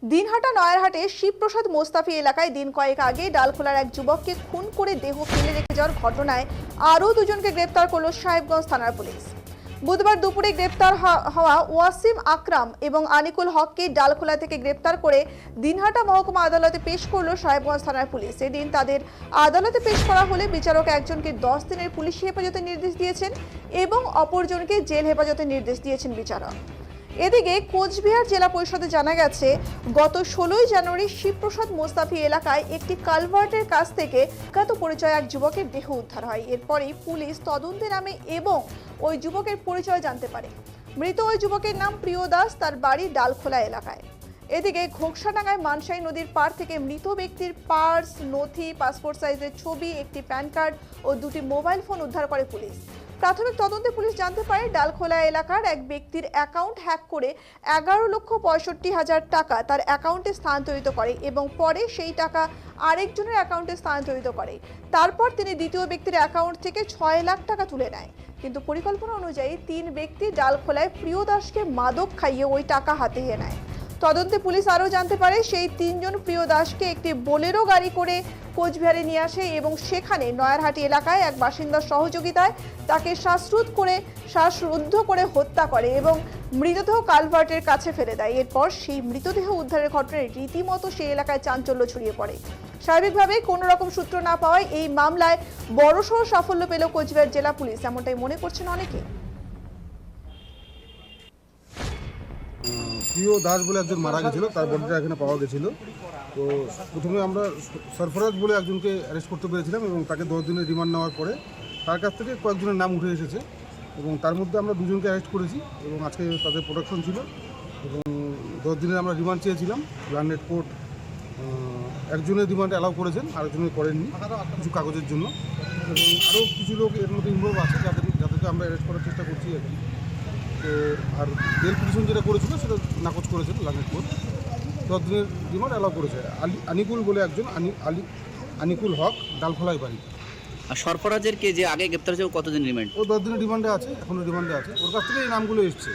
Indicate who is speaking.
Speaker 1: দিনহাটা নয়ারহাটে শিবপ্রসাদ মোস্তাফি এলাকায় দিন কয়েক আগে ডালখোলার এক যুবককে খুন করে দেহ ফেলে রেখে যাওয়ার ঘটনায় আরও দুজনকে গ্রেপ্তার করল সাহেবগঞ্জ থানার পুলিশ। বুধবার দুপুরে গ্রেপ্তার হওয়া ওয়াসিম আকরাম এবং আনিকুল হককে ডালখোলা থেকে গ্রেপ্তার করে দিনহাটা মহকুমা আদালতে পেশ করল সাহেবগঞ্জ থানার পুলিশ। এদিন তাদের আদালতে পেশ করা হলে বিচারক একজনকে 10 দিনের পুলিশি হেফাজতের নির্দেশ দিয়েছেন এবং অপরজনকে জেল হেফাজতের নির্দেশ দিয়েছেন বিচারক। এদিকে কোচবিহার জেলা পরিষদে জানা গেছে, গত 16 জানুয়ারি শিবপ্রসাদ মোস্তাফি এলাকায় একটি কালভার্টের কাছ থেকে অজ্ঞাত পরিচয় এক যুবকের দেহ উদ্ধার হয়। এরপরই পুলিশ তদন্তে নামে এবং ওই যুবকের পরিচয় জানতে পারে। মৃত ওই যুবকের নাম প্রিয় দাস, তার বাড়ি ডালখোলা এলাকায়। এদিকে ঘোকসাডাঙ্গায় মানসাই নদীর পাড় থেকে মৃত ব্যক্তির পার্স, নথি, পাসপোর্ট সাইজের ছবি, একটি প্যান কার্ড ও দুটি মোবাইল ফোন উদ্ধার করে পুলিশ। প্রাথমিক তদন্তে পুলিশ জানতে পারে ডালখোলা এলাকার এক ব্যক্তির অ্যাকাউন্ট হ্যাক করে 11,65,000 টাকা তার অ্যাকাউন্টে স্থানান্তরিত করে এবং পরে সেই টাকা আরেকজনের অ্যাকাউন্টে স্থানান্তরিত করে। তারপর তিনি দ্বিতীয় ব্যক্তির অ্যাকাউন্ট থেকে 6 লাখ টাকা তুলে নেয়। কিন্তু পরিকল্পনা অনুযায়ী 3 ব্যক্তি ডালখোলায় প্রিয় দাসকে মাদক খাইয়ে ওই টাকা হাতিয়ে নেয়। তদন্তে পুলিশ আরও জানতে পারে সেই 3 জন প্রিয় দাসকে একটি বোলেরো গাড়ি করে কোচবিহারে নিয়ে আসে এবং সেখানে নয়ারহাটি এলাকায় এক বাসিন্দার সহযোগিতায় তাকে শ্বাসরুদ্ধ করে হত্যা করে এবং মৃতদেহ কালভার্টের কাছে ফেলে দেয়। এরপর সেই মৃতদেহ উদ্ধারের ঘটনায় রীতিমতো সেই এলাকায় চাঞ্চল্য ছড়িয়ে পড়ে। স্বাভাবিকভাবে কোনো রকম সূত্র না পাওয়ায় এই মামলায় বড়সড় সাফল্য পেল কোচবিহার জেলা পুলিশ, এমনটাই মনে করছেন অনেকে।
Speaker 2: প্রিয় দাস বলে একজন মারা গেছিল, তার বডিটা এখানে পাওয়া গেছিল। তো প্রথমে আমরা সরফরাজ বলে একজনকে অ্যারেস্ট করতে পেরেছিলাম এবং তাকে 10 দিনের রিমান্ড নেওয়ার পরে তার কাছ থেকে কয়েকজনের নাম উঠে এসেছে এবং তার মধ্যে আমরা দুজনকে অ্যারেস্ট করেছি এবং আজকে তাদের প্রোডাকশন ছিল এবং 10 দিনের আমরা রিমান্ড চেয়েছিলাম। লার্নেট কোর্ট একজনের রিমান্ড অ্যালাউ করেছেন, আরেকজনের করেননি কিছু কাগজের জন্য এবং আরও কিছু লোক এর মধ্যে ইনভলভ আছে যাদেরকে আমরা অ্যারেস্ট করার চেষ্টা করছি আর কি। তো আর বেল পিটিশন যেটা করেছিল সেটা নাকচ করেছেন লার্নেট কোর্ট। 10 দিনের রিমান্ড অ্যালাউ করেছে। আনিকুল বলে একজন, আনিকুল হক, ডালখোলায় বাড়ি।
Speaker 3: আর সরফরাজের কে যে আগে গ্রেপ্তার হয়েছে, কতদিন রিমান্ড?
Speaker 2: ও 10 দিনের রিমান্ডে আছে, এখনও রিমান্ডে আছে। ওর কাছ থেকে এই নামগুলো এসছে।